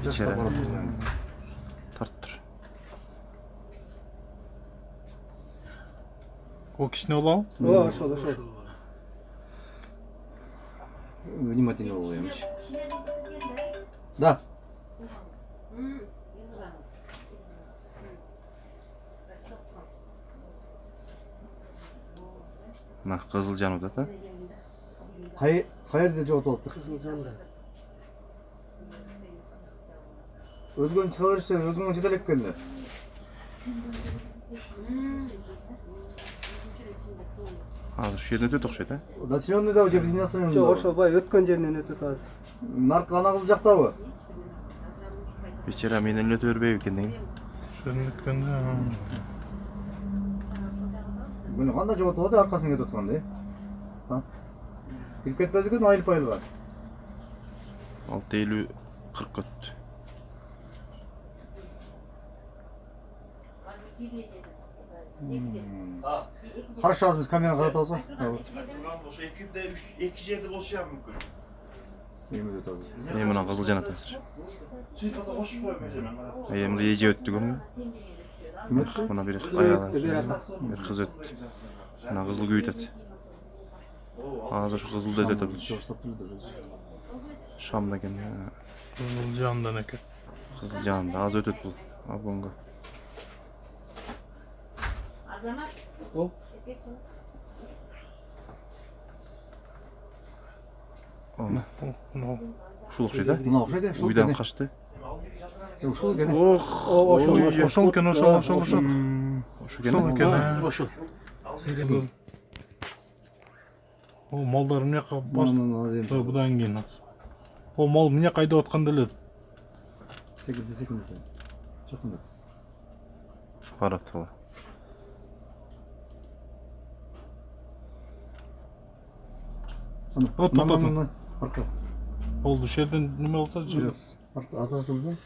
İçeri. Tarttır. O kişi ne olalım? Ошол. Внимательно улыбаемся. Да. Mına Kızılcan'da da. Qayerda жоготуп алыптыр? Кызылжанда. Өзгөнү чыга беришсе, өзгөнгө жете элек келди. Азыр şu yerden ötüp okşaydı. Населенныйда уже бизинесмен. Жок, ошол баягы өткөн жеринен өтөт азыр. Наркы ана кыз жактабы? Beçera menden ötüp berбейби экен деген. Şönlükende. Мына кандай жоготуп алды аркасын кетип атканда. Ha? Кирип кетпеди экен айыл пайылга. 650 40 öttü. Карашабыз биз камераны каратабыз го. Ошо эки жерде болушу мүмкүн. Эми өтөт азыр. Мына Kızılcan atасыр. Чыйкаса кошуп коюп берем. Эми эже өттү көрмү? Мына бир аяла. Бир кыз өттү. Мына кызыл күйүтөт. Азыр şu kızılda ötөт. Şamda eкен. Kızılcan'dan eken. Kızılcan'da az ötөt bul. Abonga. Azamat. О, Ушул окшойт да? Мына окшойт, ушул. Уйдан качты. Ушул экен. Ох, Ошол экен, ошол. Ошол Ошол экен. экен. Ошол. О, малдар эмне кылып башты? Будан кийин. О, мал эмне кайда атканда эле? Секунд. Чокунду. Барат бала. От. Арка. Болду, şu yerden неме болса жибиз. Атасыбыздан.